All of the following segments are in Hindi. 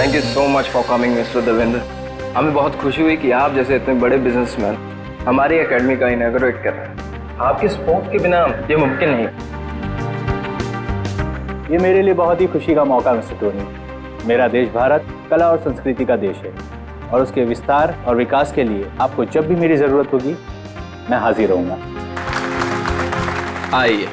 Thank you so much for coming mister Devendra. हमें बहुत खुशी हुई कि आप जैसे इतने बड़े बिजनेसमैन हमारी एकेडमी का इनॉग्रेट कर रहे हैं। आपके सपोर्ट के बिना ये मुमकिन नहीं। ये मेरे लिए बहुत ही खुशी का मौका मिस्टर टोनी। मेरा देश भारत कला और संस्कृति का देश है और उसके विस्तार और विकास के लिए आपको जब भी मेरी जरूरत होगी मैं हाजिर रहूंगा। आइए।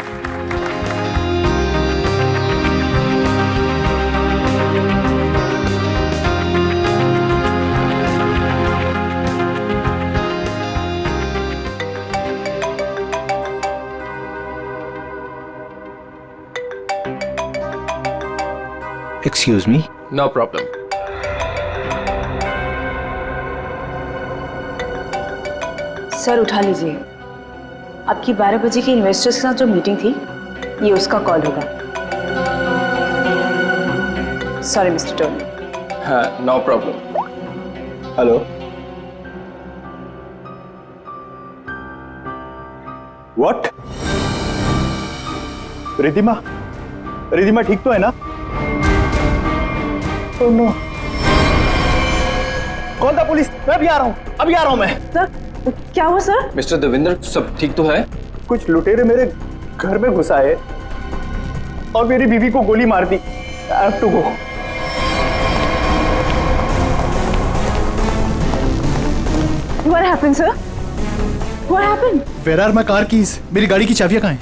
Excuse me? No problem. Sir उठा लीजिए, आपकी 12 बजे की इन्वेस्टर्स के साथ जो मीटिंग थी ये उसका कॉल होगा। Sorry mister Tony. हाँ, no problem. Hello. What? Riddhima, Riddhima ठीक तो है ना? Oh no. Call the police. मैं अभी आ रहा हूँ, अभी आ रहा हूँ मैं। सर क्या हुआ सर? मिस्टर देवेंद्र सब ठीक तो है? कुछ लुटेरे मेरे घर में घुस आए और मेरी बीवी को गोली मार दी। I have to go. What happened sir? What happened? Where are my car keys? मेरी गाड़ी की चाबियां कहाँ हैं?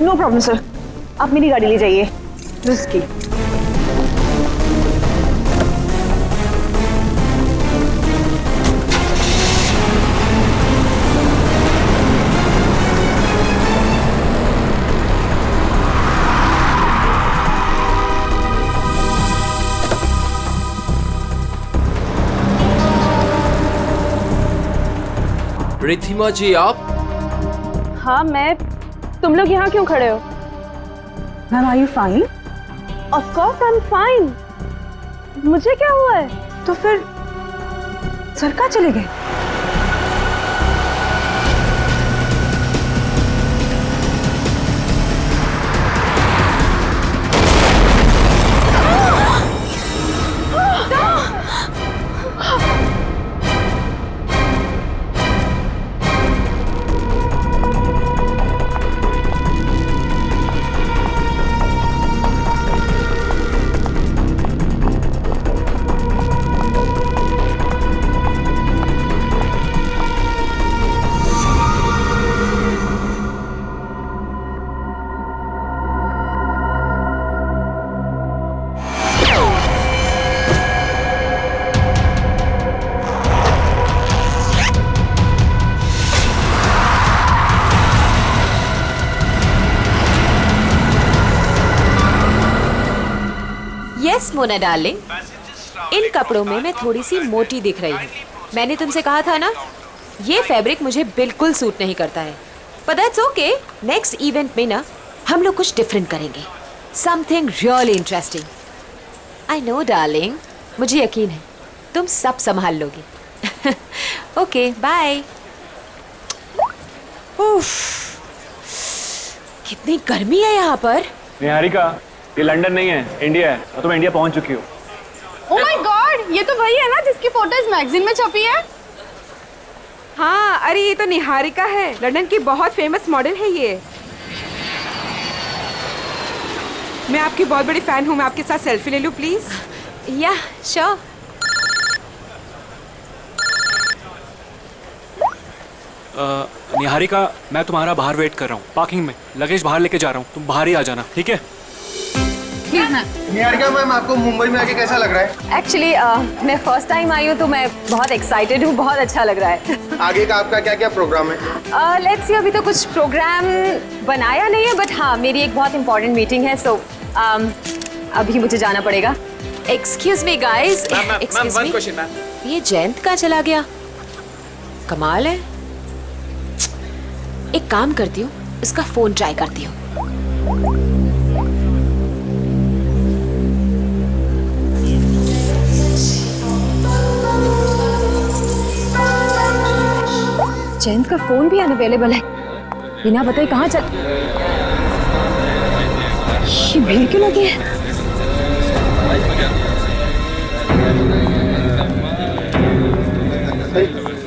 No problem सर, आप मेरी गाड़ी ले जाइए। This key. रिद्धिमा जी आप? हाँ मैं। तुम लोग यहाँ क्यों खड़े हो? Ma'am are you fine? Of course I am fine. मुझे क्या हुआ है? तो फिर सर कहाँ चले गए? यस मोना डार्लिंग, इन कपड़ों में मैं थोड़ी सी मोटी दिख रही हूँ। मैंने तुमसे कहा था ना, ये फैब्रिक मुझे बिल्कुल सूट नहीं करता है। पर दैट्स ओके, नेक्स्ट इवेंट में ना हम लोग कुछ डिफरेंट करेंगे, something really interesting. I know darling, मुझे यकीन है तुम सब संभाल लोगी। Okay bye. कितनी गर्मी है यहाँ पर। निहारिका, ये लंदन नहीं है, इंडिया है और तुम इंडिया पहुंच चुकी हो। ओह माय गॉड, ये तो वही है ना जिसकी फोटोज मैगजीन में छपी है। हाँ, अरे ये तो निहारिका है, लंदन की बहुत फेमस मॉडल है ये। मैं आपकी बहुत बड़ी फैन हूँ, मैं आपके साथ सेल्फी ले लूँ प्लीज? या श्योर। निहारिका, मैं तुम्हारा बाहर वेट कर रहा हूँ पार्किंग में। लगेज बाहर लेके जा रहा हूँ, तुम बाहर ही आ जाना, ठीक है? निहारिका मैम, आपको मुंबई में आके कैसा लग रहा है? एक्चुअली मैं फर्स्ट टाइम आई हूँ तो मैं बहुत एक्साइटेड हूँ, बहुत अच्छा लग रहा है। आगे का आपका क्या क्या प्रोग्राम है? लेट्स सी, अभी तो कुछ प्रोग्राम बनाया नहीं है, बट हाँ मेरी एक बहुत इंपॉर्टेंट मीटिंग है, सो अभी मुझे जाना पड़ेगा। Excuse me guys, excuse me, ये जयंत कहाँ चला गया? कमाल है। एक काम करती हूँ, उसका फोन ट्राई करती हूँ। जयंत का फोन भी अनअवेलेबल है, बिना बताए कहाँ चल। ये भीड़ क्यों लगी है?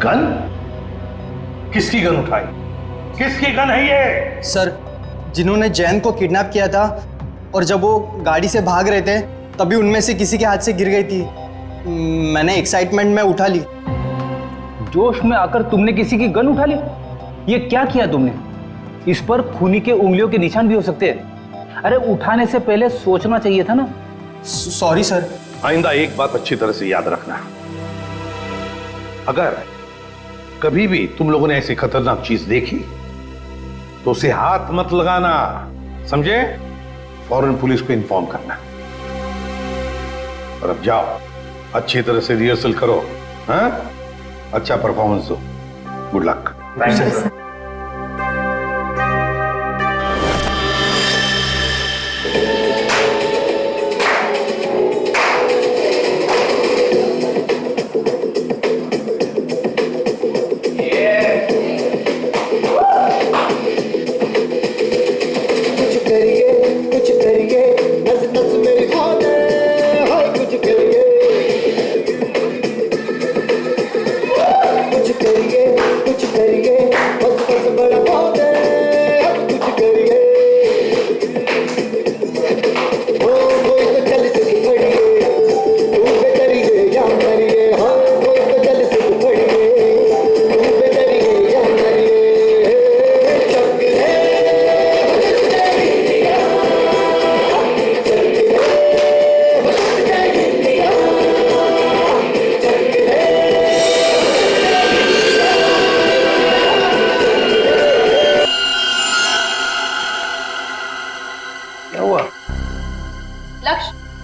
गन? किसकी गन उठाई? किसकी गन है ये? सर, जिन्होंने जैन को किडनैप किया था और जब वो गाड़ी से भाग रहे थे तभी उनमें से किसी के हाथ से गिर गई थी। मैंने एक्साइटमेंट में उठा ली। जोश में आकर तुमने किसी की गन उठा ली? ये क्या किया तुमने? इस पर खूनी के उंगलियों के निशान भी हो सकते हैं। अरे उठाने से पहले सोचना चाहिए था ना। Sorry sir. आइंदा एक बात अच्छी तरह से याद रखना, अगर कभी भी तुम लोगों ने ऐसी खतरनाक चीज देखी तो उसे हाथ मत लगाना, समझे? फौरन पुलिस को इन्फॉर्म करना। और अब जाओ, अच्छी तरह से रिहर्सल करो, हाँ? अच्छा परफॉर्मेंस दो। Good luck. Thank you sir.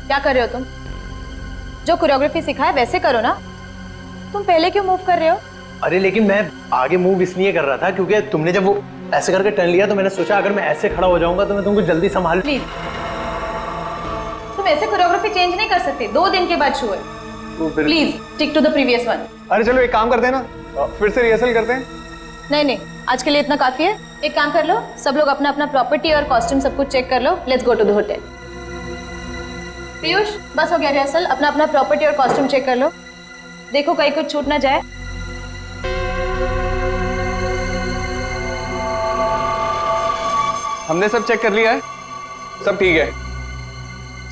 क्या कर रहे हो तुम? जो कोरियोग्राफी सिखाया वैसे करो ना। तुम पहले क्यों मूव कर रहे हो? अरे लेकिन मैं आगे मूव इसलिए कर रहा था क्योंकि तुमने जब वो ऐसे करके टर्न लिया तो मैंने सोचा अगर मैं ऐसे खड़ा हो जाऊंगा तो मैं तुमको जल्दी संभाल। प्लीज, तुम ऐसे कोरियोग्राफी चेंज नहीं कर सकते। 2 दिन के बाद शो है। Please stick to the previous one. अरे चलो एक काम करते हैं ना, फिर से रिहर्सल करते हैं। नहीं नहीं, आज के लिए इतना काफी है। एक काम कर लो, सब लोग अपना अपना प्रॉपर्टी और कॉस्ट्यूम सब कुछ चेक कर लो। Let's go to the hotel. Piyush, बस हो गया रिहर्सल। अपना अपना प्रॉपर्टी और कॉस्ट्यूम चेक कर लो। देखो कहीं कुछ छूट ना जाए। हमने सब चेक कर लिया है, सब ठीक है।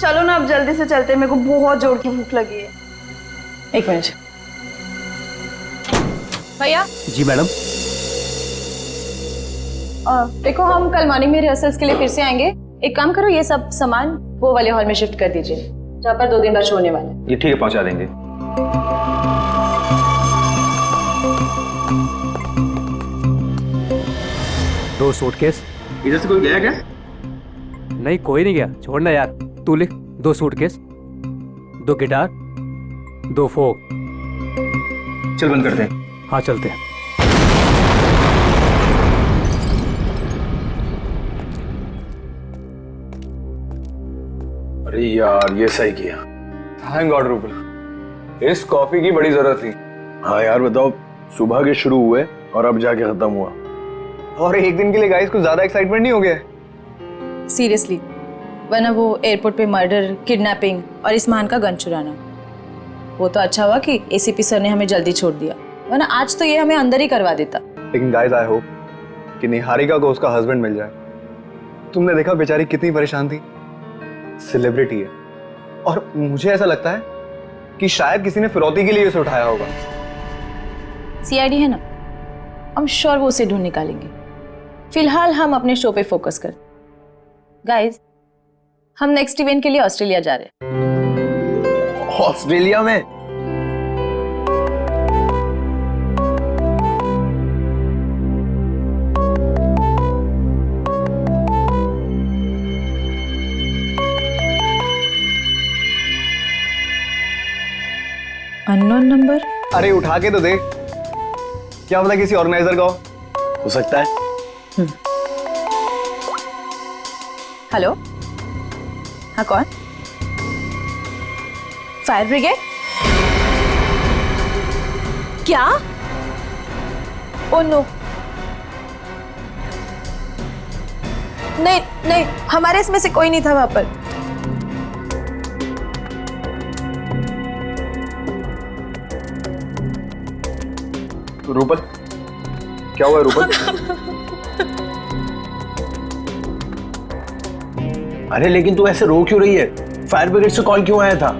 चलो ना अब जल्दी से चलते, मेरे को बहुत जोर की भूख लगी है। 1 मिनट। भैया। जी मैडम। देखो हम कल मॉर्निंग में रिहर्सल्स के लिए फिर से आएंगे। एक काम करो, ये सब सामान वो वाले हॉल में शिफ्ट कर दीजिए जहाँ पर 2 दिन बाद शो होने वाला है। ये ठीक है, पहुंचा देंगे। दो सूटकेस। इधर से कोई गया क्या? नहीं कोई नहीं गया, छोड़ना यार। तू लिख 2 सूटकेस, 2 गिटार, 2 फोक। चल बंद करते हैं। हाँ चलते हैं। अरे यार ये सही किया। थैंक गॉड रूबल, इस कॉफी की बड़ी जरूरत थी। हाँ यार बताओ, सुबह के शुरू हुए और अब जाके खत्म हुआ। और एक दिन के लिए गाइस कुछ ज्यादा एक्साइटमेंट नहीं हो गया? सीरियसली, वरना वो एयरपोर्ट पे मर्डर, किडनैपिंग और इस मान का गन चुराना, वो तो अच्छा हुआ कि एसीपी सर ने हमें जल्दी छोड़ दिया, वरना आज तो ये हमें अंदर ही करवा देता। लेकिन गाइस आई होप कि निहारिका को उसका हस्बैंड मिल जाए। तुमने देखा बेचारी कितनी परेशान थी। सेलिब्रिटी है और मुझे ऐसा लगता है कि शायद किसी ने फिरौती के लिए उसे उठाया होगा। सीआईडी है ना, हम श्योर वो उसे ढूंढ निकालेंगे। फिलहाल हम अपने शो पे फोकस कर। गाइस, हम नेक्स्ट इवेंट के लिए ऑस्ट्रेलिया जा रहे हैं। ऑस्ट्रेलिया में? Unknown number? अरे उठा के तो देख, क्या पता किसी ऑर्गेनाइजर का हो सकता है। हेलो, हाँ कौन? Fire brigade? क्या? ओ नो, नहीं नहीं, हमारे इसमें से कोई नहीं था वहां पर। रूपल, क्या हुआ रूपल? अरे लेकिन तू ऐसे रो क्यों रही है? फायर ब्रिगेड से कॉल क्यों आया था?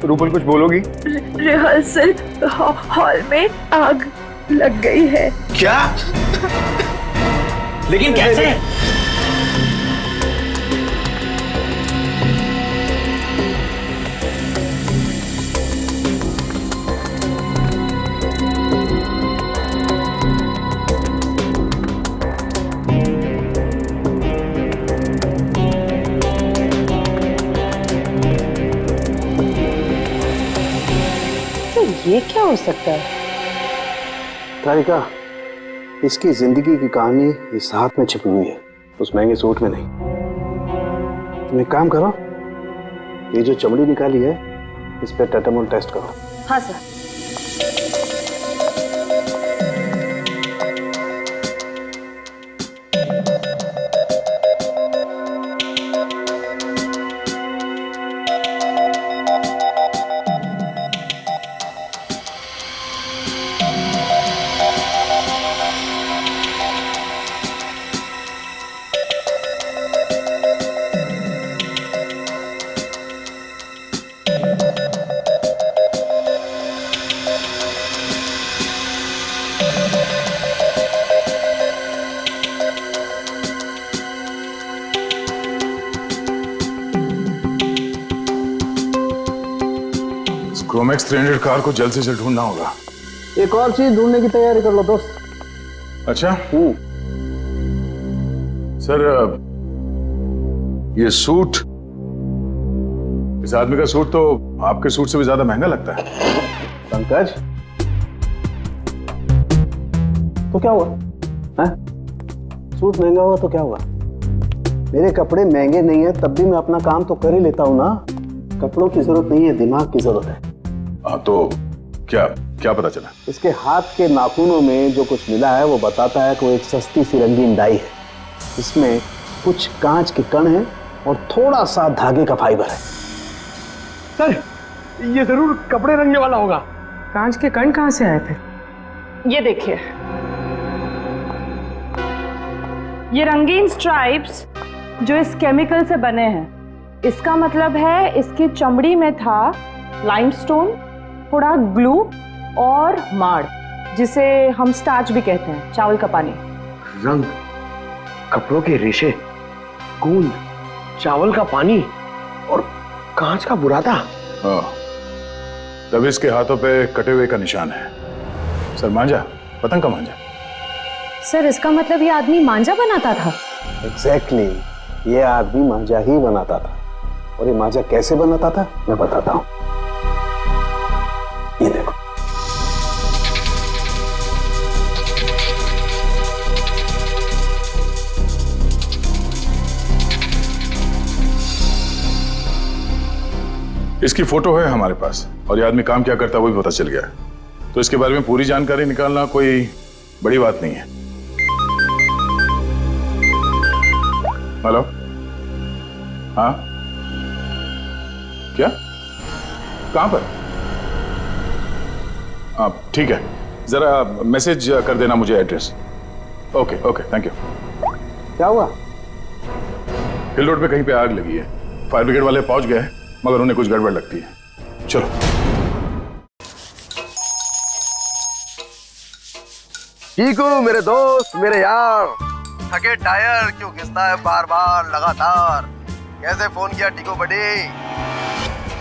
रूपल कुछ बोलोगी? रिहर्सल हॉल में आग लग गई है। क्या? लेकिन कैसे? ये क्या हो सकता है? तारिका, इसकी जिंदगी की कहानी इस हाथ में छिपी हुई है, उस महंगे सूट में नहीं। तुम एक काम करो, ये जो चमड़ी निकाली है इस पे टेटामोल टेस्ट करो। हाँ सर। क्रोमैक्स 300 कार को जल्द से जल्द ढूंढना होगा। एक और चीज ढूंढने की तैयारी कर लो दोस्त। अच्छा सर, ये सूट, इस आदमी का सूट तो आपके सूट से भी ज्यादा महंगा लगता है। पंकज, तो क्या हुआ? हाँ? सूट महंगा हुआ तो क्या हुआ? मेरे कपड़े महंगे नहीं है तब भी मैं अपना काम तो कर ही लेता हूँ ना। कपड़ों की जरूरत नहीं है, दिमाग की जरूरत है। हाँ तो क्या क्या पता चला? इसके हाथ के नाखूनों में जो कुछ मिला है वो बताता है कि वो एक सस्ती सी रंगीन डाई है। इसमें कुछ कांच के कण हैं और थोड़ा सा धागे का फाइबर है। सर, ये जरूर कपड़े रंगने वाला होगा। कांच के कण कहाँ से आए थे? ये देखिए, ये रंगीन स्ट्राइप्स जो इस केमिकल से बने हैं, इसका मतलब है इसकी चमड़ी में था लाइमस्टोन, थोड़ा ग्लू और माड़, जिसे हम स्टार्च भी कहते हैं, चावल का पानी। रंग, कपड़ों के रेशे, गूंद, चावल का पानी और कांच का बुरादा। हाँ, तब इसके हाथों पे कटे हुए का निशान है। सर, मांझा, पतंग का मांझा। सर, इसका मतलब ये आदमी मांझा बनाता था? एग्जैक्टली, ये आदमी मांझा ही बनाता था। और ये मांझा कैसे बनाता था मैं बताता हूं। ये देखो, इसकी फोटो है हमारे पास और ये आदमी काम क्या करता है वो भी पता चल गया है। तो इसके बारे में पूरी जानकारी निकालना कोई बड़ी बात नहीं है। हेलो, हाँ, क्या, कहां पर? आप ठीक है, जरा मैसेज कर देना मुझे address. Okay okay, thank you. क्या हुआ? हिल रोड पे कहीं पे आग लगी है। फायर ब्रिगेड वाले पहुंच गए मगर उन्हें कुछ गड़बड़ लगती है। चलो। ठीक हूँ मेरे दोस्त, मेरे यार। थके टायर क्यों घिसता है बार बार लगातार? कैसे फोन किया टीको बड़ी?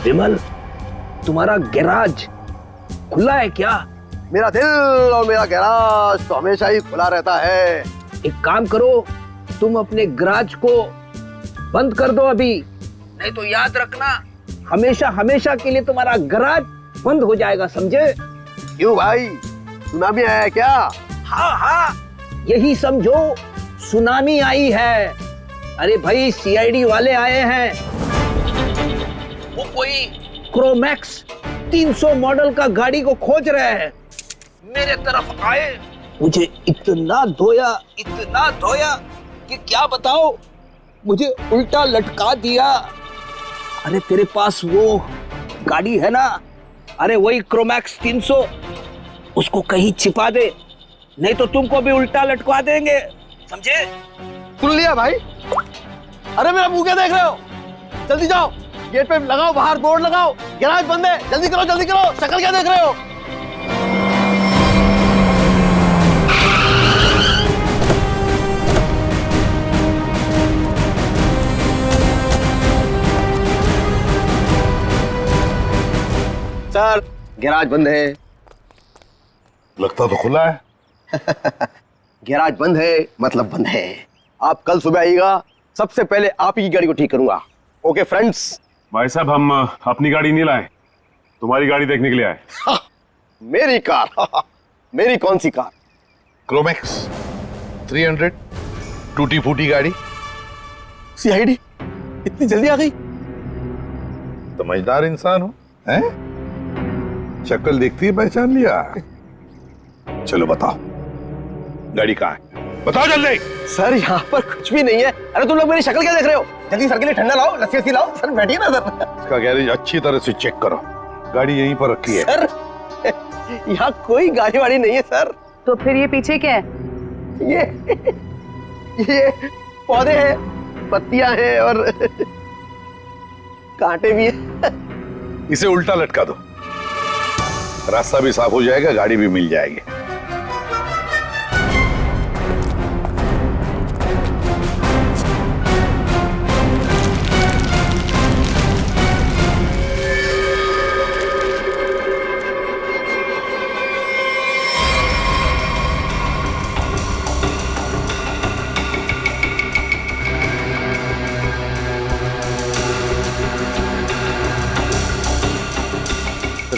विमल, तुम्हारा गैराज खुला है क्या? मेरा दिल और मेरा गैराज तो हमेशा ही खुला रहता है। एक काम करो, तुम अपने गैराज को बंद कर दो अभी, नहीं तो याद रखना हमेशा हमेशा के लिए तुम्हारा गैराज बंद हो जाएगा, समझे? क्यों भाई, सुनामी आया है क्या? हाँ हाँ, यही समझो, सुनामी आई है। अरे भाई, सीआईडी वाले आए हैं। वो कोई क्रोमैक्स 300 मॉडल का गाड़ी को खोज रहे हैं। मेरे तरफ आए, मुझे इतना धोया कि क्या बताओ, मुझे उल्टा लटका दिया। अरे तेरे पास वो गाड़ी है ना, अरे वही क्रोमैक्स 300, उसको कहीं छिपा दे, नहीं तो तुमको भी उल्टा लटकवा देंगे, समझे? सुन लिया भाई? अरे मेरा मुंह क्या देख रहे हो? जल्दी जाओ, गेट पे लगाओ, बाहर बोर्ड लगाओ, गैराज बंद है, जल्दी करो जल्दी करो, शक्ल क्या देख रहे हो? सर गैराज बंद है। लगता तो खुला है। गैराज बंद है मतलब बंद है। आप कल सुबह आइएगा, सबसे पहले आप ही की गाड़ी को ठीक करूंगा। Okay friends? भाई साहब हम अपनी गाड़ी नहीं लाए, तुम्हारी गाड़ी देखने के लिए आए। मेरी कार? मेरी कौन सी कार? क्रोमैक्स 300 टूटी फूटी गाड़ी। सीआईडी इतनी जल्दी आ गई? समझदार इंसान हो, हैं? शक्ल देखती है पहचान लिया। चलो बताओ गाड़ी कहाँ है, बताओ जल्दी। सर यहाँ पर कुछ भी नहीं है। अरे तुम लोग मेरी शक्ल क्या देख रहे हो? जल्दी सर के लिए ठंडा लाओ, लस्सी लाओ। सर बैठिए ना सर। इसका गैरेज अच्छी तरह से चेक करो, गाड़ी यहीं पर रखी है। सर यहाँ कोई गाड़ी वाड़ी नहीं है सर। तो फिर ये पीछे क्या है? ये पौधे हैं, पत्तियां हैं और कांटे भी हैं। इसे उल्टा लटका दो, रास्ता भी साफ हो जाएगा, गाड़ी भी मिल जाएगी।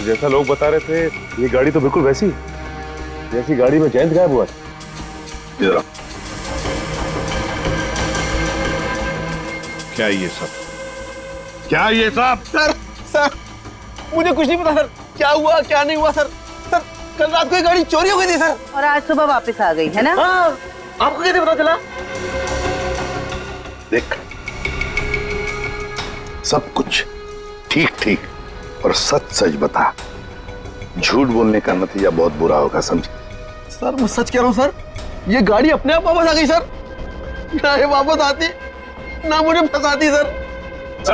जैसा लोग बता रहे थे, ये गाड़ी तो बिल्कुल वैसी जैसी गाड़ी में जयंत गायब हुआ। इधर क्या ये सब? क्या ये सब? सर मुझे कुछ नहीं पता सर, क्या हुआ क्या नहीं हुआ सर। सर कल रात को ये गाड़ी चोरी हो गई थी सर, और आज सुबह वापस आ गई है ना? हाँ, आपको कैसे पता चला? देख, सब कुछ ठीक ठीक और सच सच बता, झूठ बोलने का नतीजा बहुत बुरा होगा, समझे? सर मैं सच कह रहा हूँ सर, ये गाड़ी अपने आप वापस आ गई सर। ना ये वापस आती ना मुझे फंसाती सर।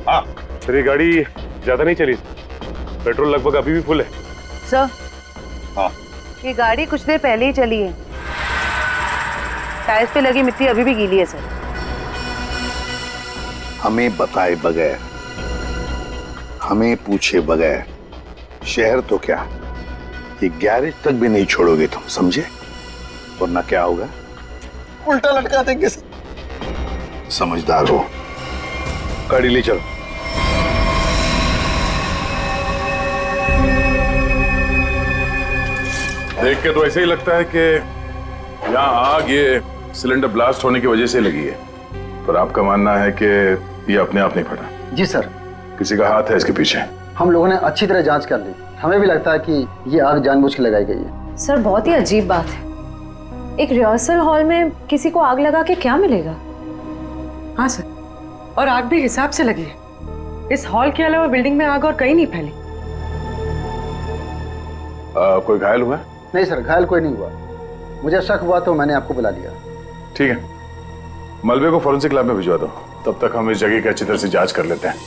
हाँ, फिर ये गाड़ी ज्यादा नहीं चली, पेट्रोल लगभग अभी भी फुल है। सर हाँ, ये गाड़ी कुछ देर पहले ही चली है, टायर्स पे लगी मिट्टी अभी भी गीली है सर। हमें बताए बगैर, हमें पूछे बगैर शहर तो क्या, ये गैरेज तक भी नहीं छोड़ोगे तुम, समझे? वरना क्या होगा? उल्टा लटका देंगे सर। समझदार हो, गाड़ी ले चलो। देख के तो ऐसे ही लगता है कि यहाँ आग ये सिलेंडर ब्लास्ट होने की वजह से लगी है, पर आपका मानना है कि ये अपने आप नहीं फटा? जी सर, किसी का हाथ है इसके पीछे? हम लोगों ने अच्छी तरह जांच कर ली, हमें भी लगता है कि ये आग जानबूझ के लगाई गई है। सर बहुत ही अजीब बात है, एक रिहर्सल हॉल में किसी को आग लगा के क्या मिलेगा? हाँ सर, और आग भी हिसाब से लगी है। इस हॉल के अलावा बिल्डिंग में आग और कहीं नहीं फैली। कोई घायल हुआ? नहीं सर, घायल कोई नहीं हुआ। मुझे शक हुआ तो मैंने आपको बुला लिया। ठीक है, मलबे को फॉरेंसिक लैब में भिजवा दो, तब तक हम इस जगह की अच्छी तरह से जांच कर लेते हैं।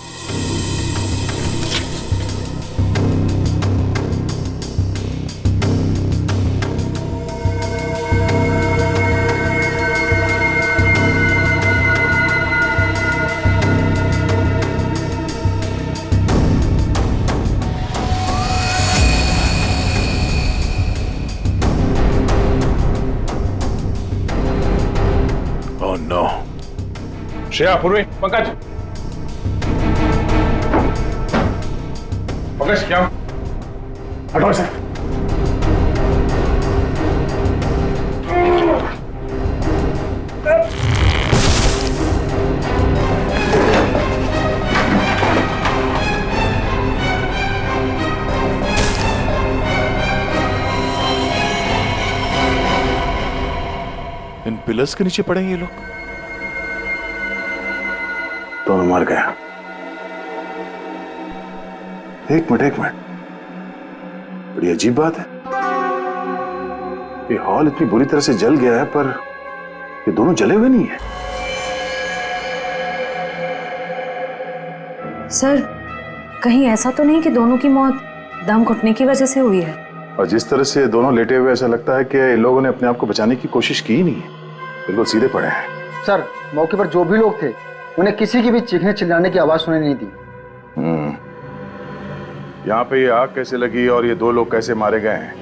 श्रेया, पूर्वी, पंकज, पंकज क्या हटो से। इन पिलर्स के नीचे पड़े ये लोग, दोनों मर गया। एक मिनट, बड़ी अजीब बात है। ये हॉल इतनी बुरी तरह से जल गया है, पर ये दोनों जले हुए नहीं है। सर, कहीं ऐसा तो नहीं कि दोनों की मौत दम घुटने की वजह से हुई है? और जिस तरह से दोनों लेटे हुए, ऐसा लगता है कि इन लोगों ने अपने आप को बचाने की कोशिश की ही नहीं है, बिल्कुल सीधे पड़े हैं। सर, मौके पर जो भी लोग थे उन्हें किसी की भी चीखने चिल्लाने की आवाज सुनाई नहीं दी। यहाँ पे ये आग कैसे लगी और ये 2 लोग कैसे मारे गए हैं,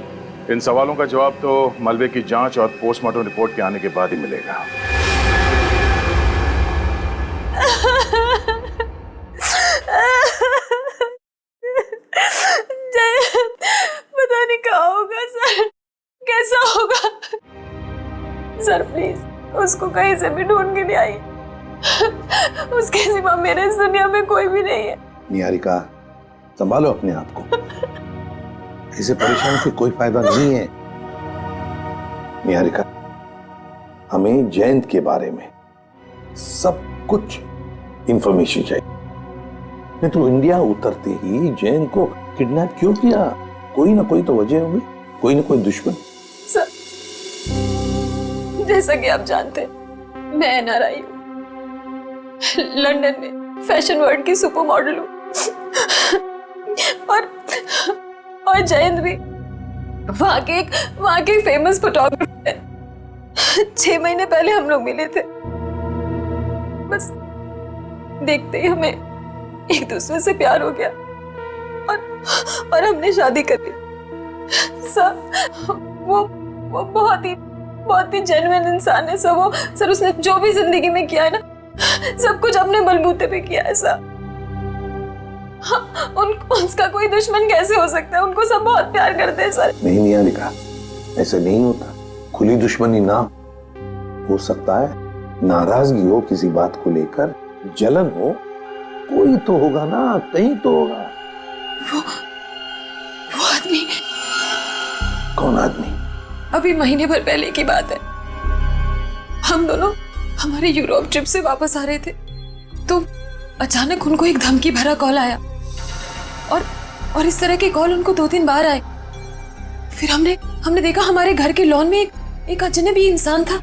इन सवालों का जवाब तो मलबे की जांच और पोस्टमार्टम रिपोर्ट के आने के बाद ही मिलेगा। पता नहीं क्या होगा सर, कैसा होगा। सर प्लीज उसको कहीं से भी ढूंढ के ले आई। उसके सिवा मेरे इस दुनिया में कोई भी नहीं है। निहारिका, संभालो अपने आप को, ऐसे परेशान से कोई फायदा नहीं है। निहारिका, हमें जयंत के बारे में सब कुछ इंफॉर्मेशन चाहिए। नहीं तो इंडिया उतरते ही जयंत को किडनैप क्यों किया? कोई ना कोई तो वजह होगी, कोई ना कोई दुश्मन। सर, जैसा कि आप जानते हैं, मैं एनआरआई हूँ, लंदन में फैशन वर्ल्ड की सुपर मॉडल हूँ, और जयंत भी वहाँ के फेमस फोटोग्राफर है। 6 महीने पहले हम लोग मिले थे, बस देखते ही हमें एक दूसरे से प्यार हो गया और हमने शादी कर ली। सर, वो बहुत ही जेन्युइन इंसान है सर। सर उसने जो भी जिंदगी में किया है ना, सब कुछ अपने बलबूते पे किया है सर। उसका कोई दुश्मन कैसे हो सकता है? उनको सब बहुत प्यार करते हैं सर। नहीं निहारिका, ऐसे नहीं होता। खुली दुश्मनी ना हो सकता है, नाराजगी हो किसी बात को लेकर, जलन हो, कोई तो होगा ना, कहीं तो होगा। वो आदमी। कौन आदमी? अभी महीने भर पहले की बात है, हम दोनों हमारे यूरोप ट्रिप से वापस आ रहे थे, तो अचानक उनको एक धमकी भरा कॉल आया और इस तरह के कॉल उनको 2-3 बार आए। फिर हमने देखा हमारे घर के लॉन में एक अजनबी इंसान था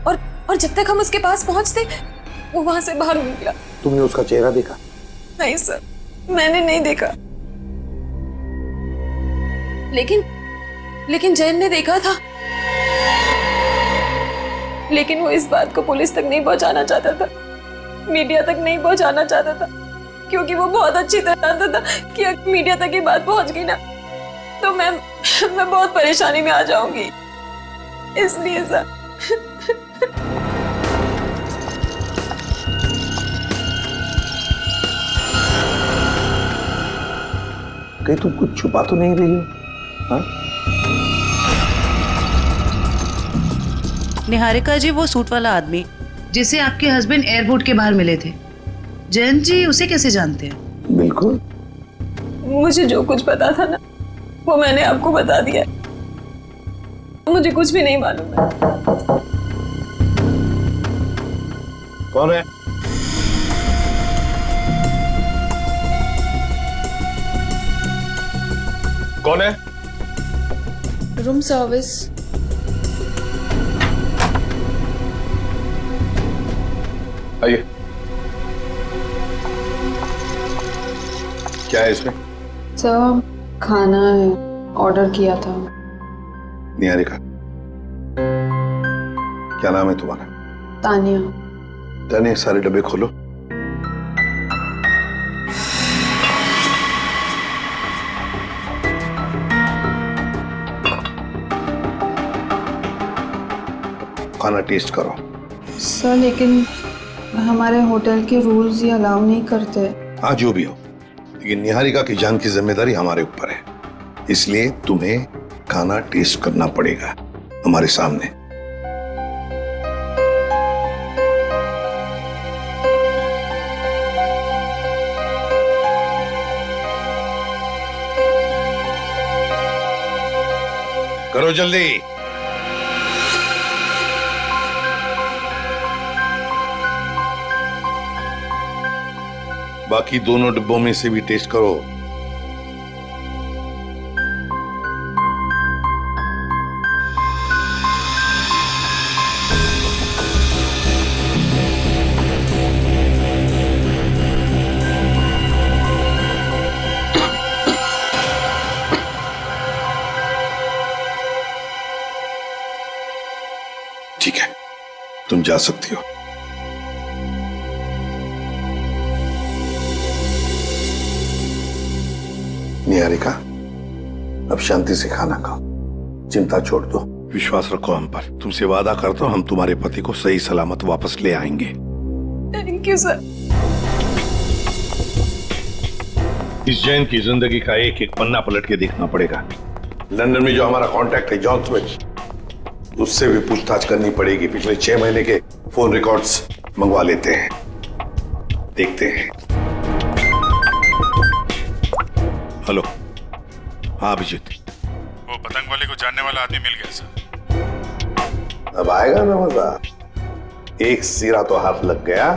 और जब तक हम उसके पास पहुंचते वो वहां से बाहर निकला। तुमने उसका चेहरा देखा? नहीं सर, मैंने नहीं देखा, लेकिन जैन ने देखा था। लेकिन वो इस बात को पुलिस तक नहीं पहुंचाना चाहता था, मीडिया तक नहीं पहुंचाना चाहता था, क्योंकि वो बहुत अच्छी तरह जानता था कि अगर मीडिया तक ये बात पहुंच गई ना तो मैं बहुत परेशानी में आ जाऊंगी, इसलिए सर। कहीं तुम कुछ छुपा तो नहीं रही हो? हाँ? निहारिका जी, वो सूट वाला आदमी जिसे आपके हस्बैंड एयरपोर्ट के बाहर मिले थे, जयंत जी उसे कैसे जानते हैं? बिल्कुल। मुझे जो कुछ पता था ना वो मैंने आपको बता दिया, मुझे कुछ भी नहीं मालूम है। कौन है? कौन है? Room service. आइए। क्या है इसमें? सर, खाना है, ऑर्डर किया था। निहारिका, क्या नाम है तुम्हारा? तानिया। तानिया, सारे डब्बे खोलो। खाना टेस्ट करो। सर, लेकिन हमारे होटल के रूल्स ये अलाउ नहीं करते। हाँ, जो भी हो, लेकिन निहारिका की जान की जिम्मेदारी हमारे ऊपर है, इसलिए तुम्हें खाना टेस्ट करना पड़ेगा हमारे सामने। करो जल्दी। बाकी दोनों डिब्बों में से भी टेस्ट करो। ठीक है, तुम जा सकती हो। निहारिका, अब शांति से खाना खाओ, चिंता छोड़ दो, विश्वास रखो हम पर। तुमसे वादा करता हूं हम तुम्हारे पति को सही सलामत वापस ले आएंगे। Thank you sir. इस जैन की जिंदगी का एक एक पन्ना पलट के देखना पड़ेगा। लंदन में जो हमारा कांटेक्ट है जॉन स्मिथ, उससे भी पूछताछ करनी पड़ेगी। पिछले 6 महीने के फोन रिकॉर्ड्स मंगवा लेते हैं, देखते हैं। हेलो, हाँ अभिजीत। वो पतंग वाले को जानने वाला आदमी मिल गया सर। अब आएगा ना मजा। एक सिरा तो हाथ लग गया,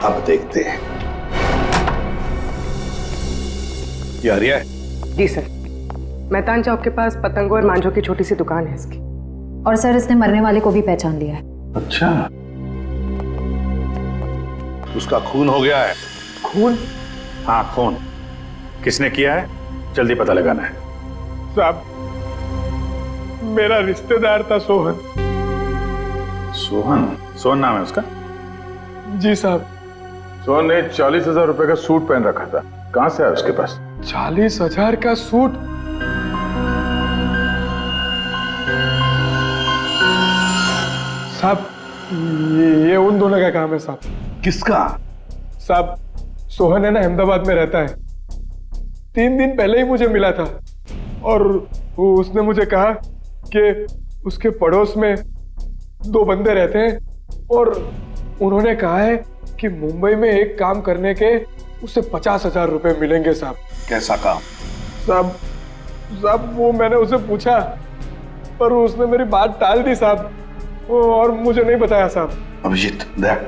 अब देखते हैं। ये हरिया है? जी सर, मेहतान चौक के पास पतंगों और मांझों की छोटी सी दुकान है इसकी। और सर इसने मरने वाले को भी पहचान लिया है। अच्छा, उसका खून हो गया है। खून? हाँ खून। किसने किया है जल्दी पता लगाना है। साहब, मेरा रिश्तेदार था सोहन। सोहन? सोहन नाम है उसका? जी साहब। सोहन ने 40,000 रुपए का सूट पहन रखा था, कहां से आया उसके पास? 40,000 का सूट? साहब, ये उन दोनों का काम है साहब। किसका? साहब, सोहन है ना, अहमदाबाद में रहता है। 3 दिन पहले ही मुझे मिला था और उसने मुझे कहा कि उसके पड़ोस में 2 बंदे रहते हैं और उन्होंने कहा है कि मुंबई में एक काम करने के उसे 50,000 रुपए मिलेंगे साहब। कैसा काम? साहब वो मैंने उसे पूछा पर उसने मेरी बात टाल दी साहब, और मुझे नहीं बताया साहब। अभिजीत, देख,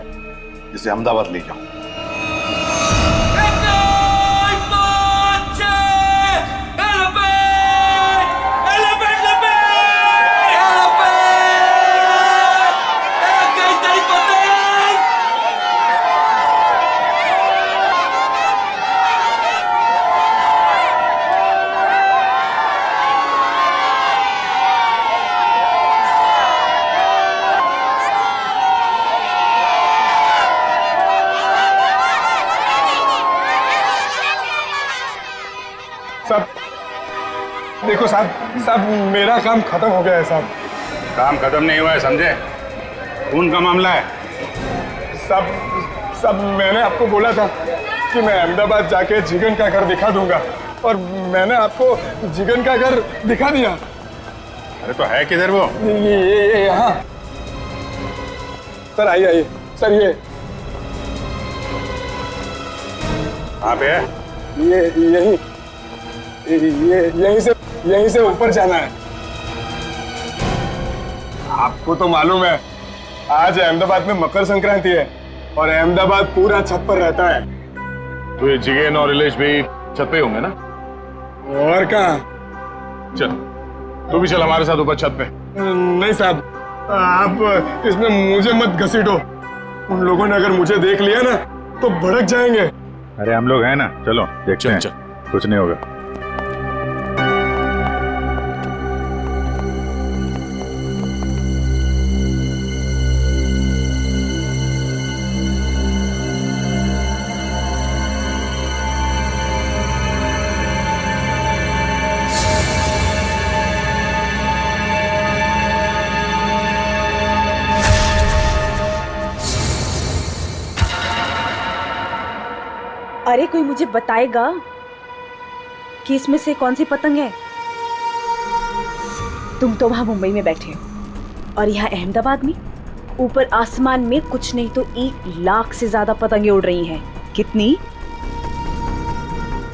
इसे अहमदाबाद ले जाओ। देखो साहब, मेरा काम खत्म हो गया है साहब। काम खत्म नहीं हुआ है, समझे? खून का मामला है। साहब, मैंने आपको बोला था कि मैं अहमदाबाद जाके जिगन का घर दिखा दूंगा और मैंने आपको जिगन का घर दिखा दिया। अरे तो है किधर वो? ये यहाँ। सर आइए सर, ये कहाँ पे है? ये यहीं से ऊपर जाना है। आपको तो मालूम है आज अहमदाबाद में मकर संक्रांति है और अहमदाबाद पूरा छत पर रहता है। तो ये जिगेन और रिलेश भी छत पे होंगे ना? और कहाँ? चल तू भी चल हमारे साथ ऊपर छत पे। नहीं साहब, आप इसमें मुझे मत घसीटो। उन लोगों ने अगर मुझे देख लिया ना तो भड़क जाएंगे। अरे हम लोग हैं ना, चलो देखते हैं। कुछ नहीं होगा। अरे कोई मुझे बताएगा कि इसमें से कौन सी पतंग है? तुम तो वहां मुंबई में बैठे हो और यहाँ अहमदाबाद में ऊपर आसमान में कुछ नहीं तो 1 लाख से ज्यादा पतंगे उड़ रही हैं। कितनी?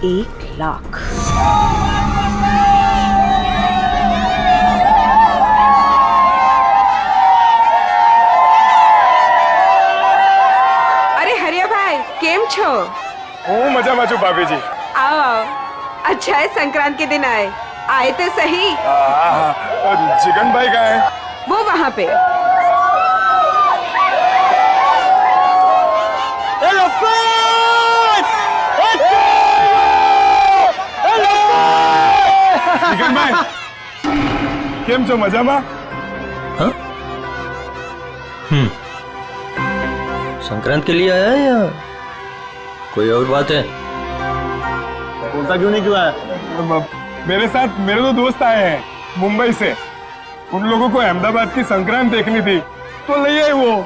1 लाख। अरे हरिया भाई, केम छो? मजा माचू भाभी जी। आओ, अच्छा है संक्रांत के दिन आए तो सही। जिगन भाई कहाँ है? वो वहाँ पे। जिगन भाई, केम छो? मजामा? संक्रांत के लिए आया है या कोई और बात है? बोलता क्यों नहीं क्यों आया? मेरे साथ मेरे दो दोस्त आए हैं मुंबई से। उन लोगों को अहमदाबाद की संक्रांत देखनी थी तो ले आए वो।